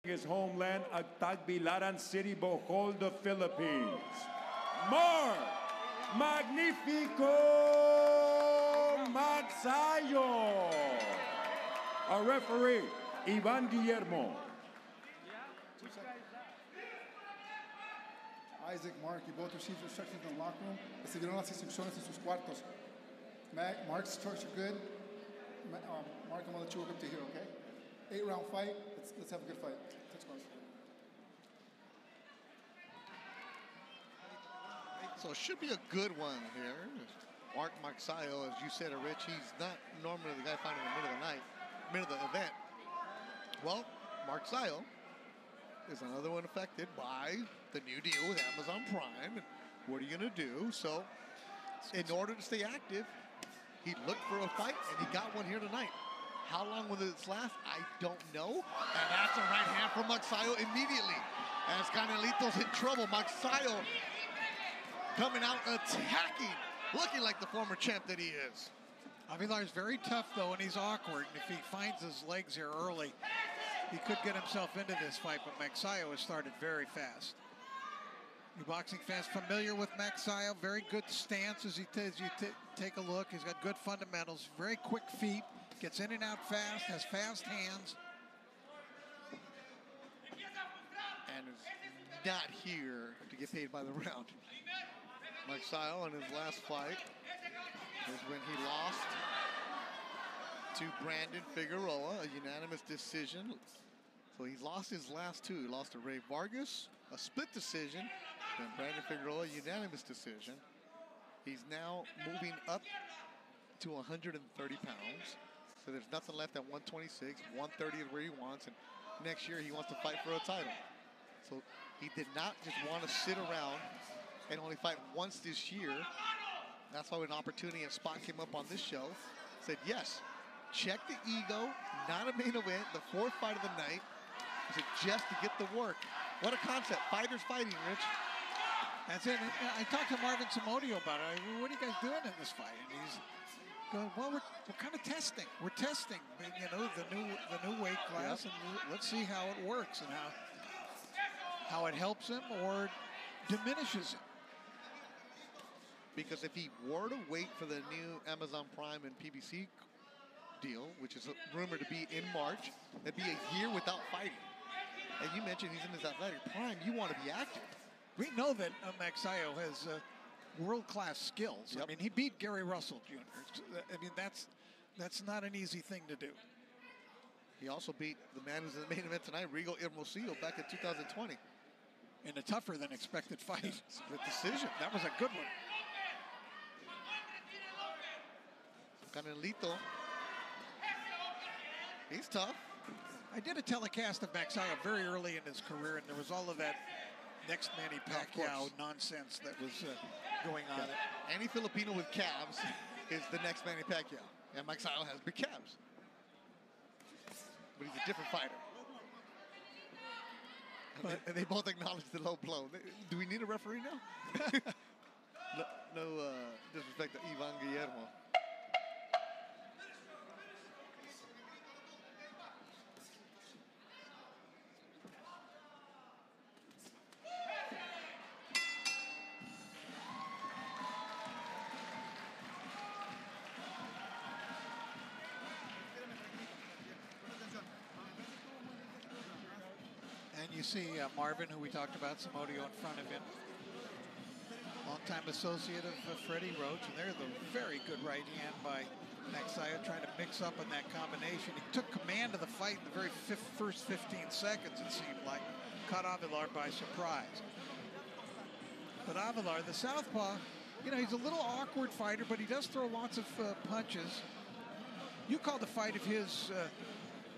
his homeland at Tagbilaran City, Bohol, the Philippines. Mark Magnifico Magsayo. Our referee, Ivan Guillermo. Isaac, Mark, you both received instructions in the locker room. Recibieron las instrucciones en sus cuartos. Mark's strokes are good. Mark, I'm going to let you work up to here, okay? 8-round fight. Let's have a good fight. Touch gloves. So it should be a good one here. Mark Magsayo, as you said, Rich, he's not normally the guy fighting in the middle of the night, middle of the event. Well, Magsayo is another one affected by the new deal with Amazon Prime. And what are you going to do? So in order to stay active, he looked for a fight, and he got one here tonight. How long will this last? I don't know. And that's a right hand from Magsayo immediately. As Canelito's in trouble. Magsayo coming out attacking, looking like the former champ that he is. Avelar's very tough, though, and he's awkward. And if he finds his legs here early, he could get himself into this fight, but Magsayo has started very fast. New boxing fans familiar with Magsayo. Very good stance as you take a look. He's got good fundamentals, very quick feet, gets in and out fast, has fast hands. And is not here to get paid by the round. Magsayo in his last fight is when he lost to Brandon Figueroa, a unanimous decision. So he's lost his last two. He lost to Ray Vargas, a split decision, and Brandon Figueroa, unanimous decision. He's now moving up to 130 pounds. So there's nothing left at 126. 130 is where he wants, and next year he wants to fight for a title. So he did not just want to sit around and only fight once this year. That's why when an opportunity and spot came up on this show, said yes, check the ego, not a main event, the fourth fight of the night. He said just to get the work. What a concept, fighters fighting, Rich. That's it. I talked to Marvin Samodio about it. What are you guys doing in this fight? And he's going, well, we're kind of testing. We're testing, you know, the new weight class, and let's see how it works and how it helps him or diminishes him. Because if he were to wait for the new Amazon Prime and PBC deal, which is rumored to be in March, it'd be a year without fighting. And you mentioned he's in his athletic prime. You want to be active. We know that Magsayo has world-class skills. Yep. I mean, he beat Gary Russell Jr. I mean, that's not an easy thing to do. He also beat the man who's in the main event tonight, Rigo Hermosillo, back in 2020. In a tougher than expected fight. Split decision. That was a good one. Canelito. He's tough. I did a telecast of Magsayo very early in his career, and there was all of that next Manny Pacquiao nonsense that was going on. Any Filipino with calves is the next Manny Pacquiao. And Magsayo has big calves. But he's a different fighter. And they both acknowledge the low blow. Do we need a referee now? no disrespect to Ivan Guillermo. And you see Marvin, who we talked about, Samodio in front of him. Longtime associate of Freddie Roach, and there's a very good right hand by Magsayo trying to mix up in that combination. He took command of the fight in the very first 15 seconds, it seemed like. Caught Avelar by surprise. But Avelar, the southpaw, you know, he's a little awkward fighter, but he does throw lots of punches. You called the fight of his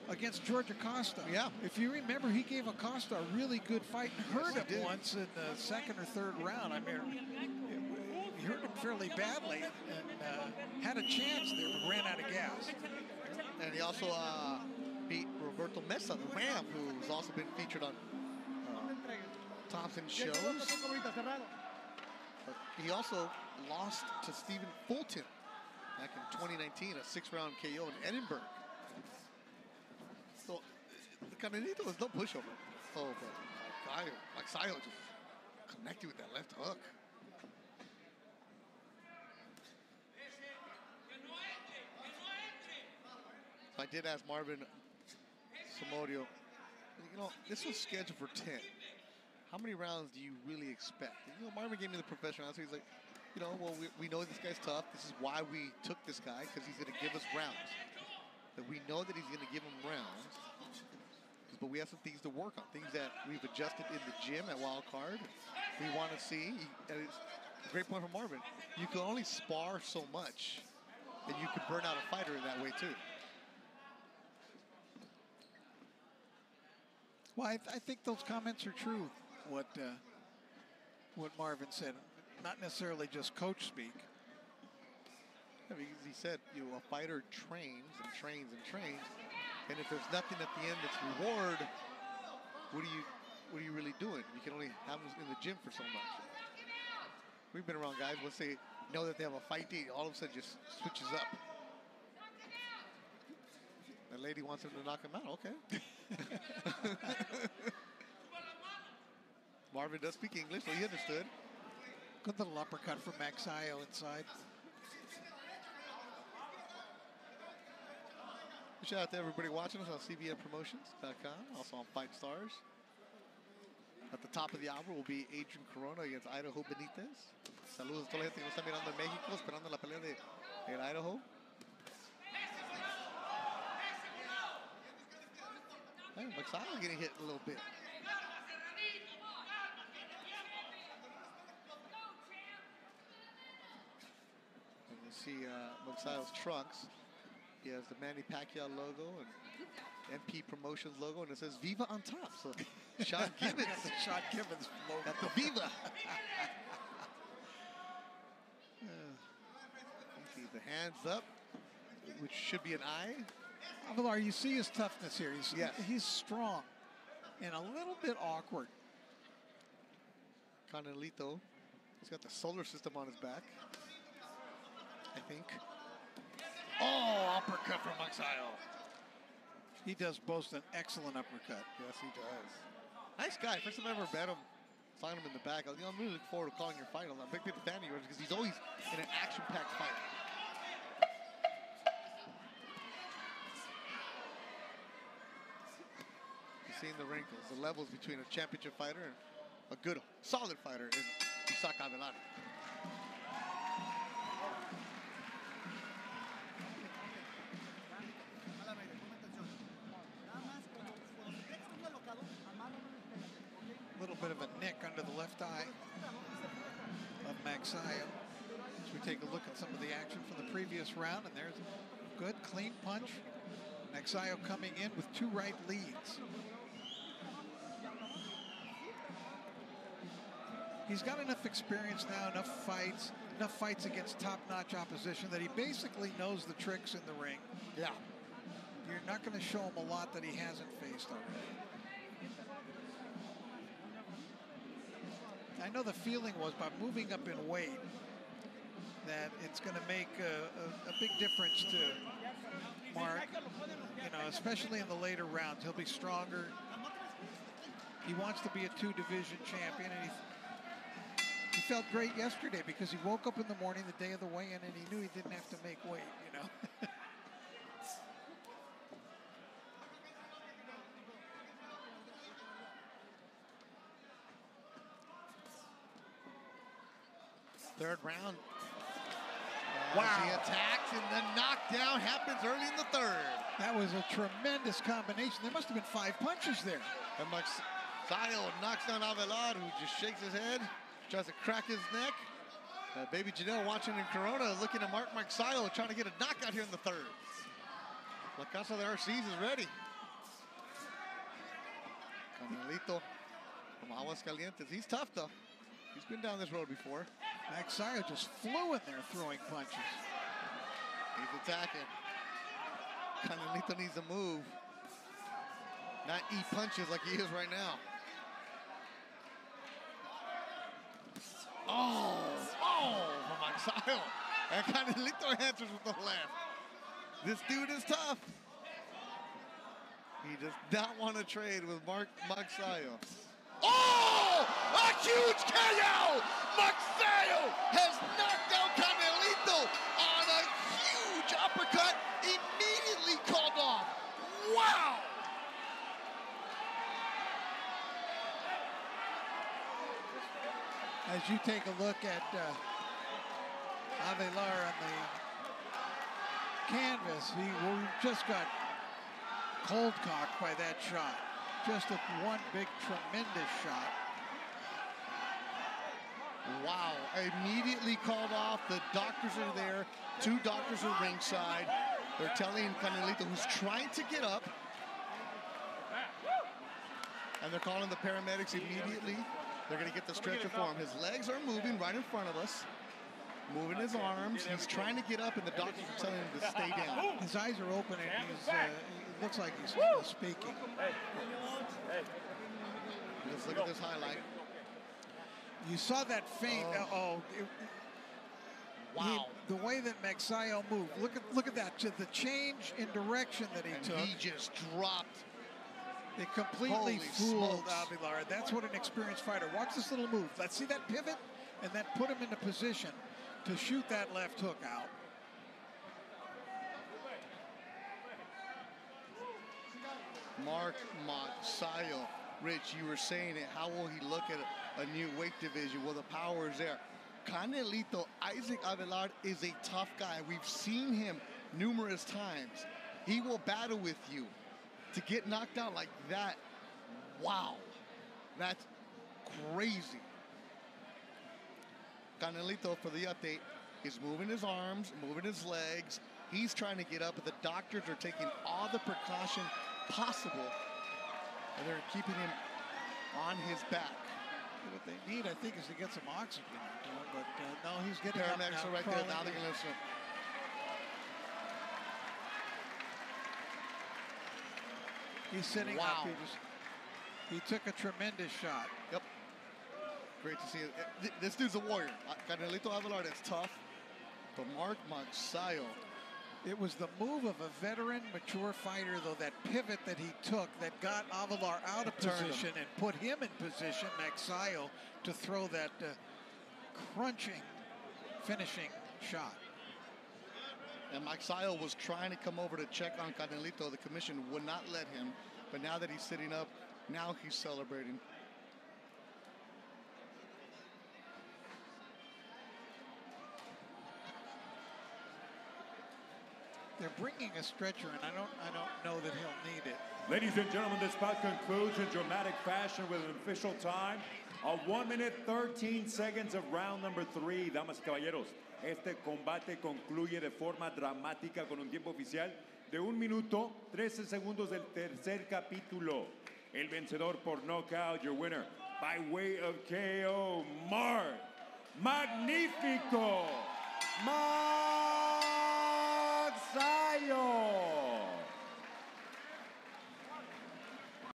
against George Acosta. Yeah. If you remember, he gave Acosta a really good fight and hurt him once in the second or third round. I mean, he hurt him fairly badly and had a chance there, but ran out of gas. And he also beat Roberto Mesa, the Ram, who's also been featured on Thompson shows. But he also lost to Stephen Fulton back in 2019, a 6-round KO in Edinburgh. So Canelito was no pushover. Oh, but Magsayo just connected with that left hook. So I did ask Marvin Samodio, you know, this was scheduled for 10. How many rounds do you really expect? And, you know, Marvin gave me the professional answer. He's like, you know, well, we know this guy's tough. This is why we took this guy, because he's going to give us rounds. That we know that he's going to give him rounds. But we have some things to work on, things that we've adjusted in the gym at Wild Card. We want to see. And it's a great point from Marvin. You can only spar so much, and you could burn out a fighter in that way too. Well, I think those comments are true. What Marvin said, not necessarily just coach speak. Yeah, because he said, you know, a fighter trains and trains and trains, and if there's nothing at the end that's reward, what are you really doing? You can only have them in the gym for so much. We've been around guys, once they know that they have a fight date, all of a sudden just switches up. The lady wants him to knock him out, okay. Marvin does speak English, so he understood. Good little uppercut from Magsayo inside. Shout out to everybody watching us on cbnpromotions.com, also on Fight Stars. At the top of the hour will be Adrian Corona against Idaho Benitez. Saludos a toda la gente que nos está mirando en México, esperando la pelea de Idaho. Hey, Magsayo getting hit a little bit. And you see Magsayo's trunks. He has the Manny Pacquiao logo and MP Promotions logo, and it says Viva on top. So Sean Gibbons. Sean Gibbons logo. At the Viva. See the hands up, which should be an eye. Avelar, you see his toughness here. Yes. He's strong and a little bit awkward. Canelito, he's got the solar system on his back, I think. Oh, uppercut from Magsayo. He does boast an excellent uppercut. Yes, he does. Nice guy. First time I ever met him, saw him in the back. I'm really looking forward to calling your fight. I'm a big fan of yours because he's always in an action-packed fight. You're seeing the wrinkles, the levels between a championship fighter and a good, solid fighter in Isaac Avelar. A little bit of a nick under the left eye of Magsayo. As we take a look at some of the action from the previous round, and there's a good, clean punch. Magsayo coming in with 2 right leads. He's got enough experience now, enough fights against top-notch opposition that he basically knows the tricks in the ring. Yeah. You're not going to show him a lot that he hasn't faced already. I know the feeling was by moving up in weight that it's going to make a big difference to Mark, you know, especially in the later rounds. He'll be stronger. He wants to be a 2-division champion, and he felt great yesterday because he woke up in the morning the day of the weigh-in and he knew he didn't have to make weight, you know. Third round. Wow. He attacks and the knockdown happens early in the third. That was a tremendous combination. There must have been 5 punches there. And Magsayo knocks down Avelar, who just shakes his head, tries to crack his neck. Baby Janelle watching in Corona, looking at Mark Magsayo, trying to get a knockout here in the third. La Casa de Arces is ready. Canelito from Aguascalientes. He's tough, though. He's been down this road before. Magsayo just flew in there throwing punches. He's attacking. Canelito needs to move. Not eat punches like he is right now. Oh, from Magsayo. And Canelito answers with the left. This dude is tough. He does not want to trade with Magsayo. Oh! A huge KO! Magsayo has knocked down Canelito on a huge uppercut, immediately called off. Wow! As you take a look at Avelar on the canvas, he just got cold cocked by that shot. Just one big, tremendous shot. Wow, immediately called off. The doctors are there. 2 doctors are ringside. They're telling Canelito, who's trying to get up, and they're calling the paramedics immediately. They're going to get the stretcher for him. His legs are moving right in front of us. Moving his arms. He's trying to get up, and the doctors are telling him to stay down. His eyes are open, and he looks like he's speaking. Let's look at this highlight. You saw that feint. Wow. The way that Magsayo moved. Look at that. To the change in direction that he took. He just dropped. It completely fooled Avelar. That's what an experienced fighter. Watch this little move. Let's see that pivot, and then put him into position to shoot that left hook out. Magsayo. Rich, you were saying it. How will he look at a new weight division? Well, the power is there. Canelito, Isaac Avelar, is a tough guy. We've seen him numerous times. He will battle with you. To get knocked out like that, wow. That's crazy. Canelito, for the update, is moving his arms, moving his legs. He's trying to get up, but the doctors are taking all the precaution possible, and they're keeping him on his back. What they need, I think, is to get some oxygen into him, but no, he's getting paramedics up now, are right there. Now they're going to... He's sitting up. He took a tremendous shot. Yep. Great to see it. This dude's a warrior. Canelito Avelar, that's tough. But Magsayo. It was the move of a veteran, mature fighter, though, that pivot that he took that got Avelar out of position and put him in position, Magsayo, to throw that crunching, finishing shot. And Magsayo was trying to come over to check on Canelito. The commission would not let him. But now that he's sitting up, now he's celebrating. They're bringing a stretcher, and I don't know that he'll need it. Ladies and gentlemen, this bout concludes in dramatic fashion with an official time of 1 minute 13 seconds of round number 3. Damas y caballeros, este combate concluye de forma dramática con un tiempo oficial de 1 minuto 13 segundos del tercer capítulo. El vencedor por knockout, your winner by way of KO, Magnífico.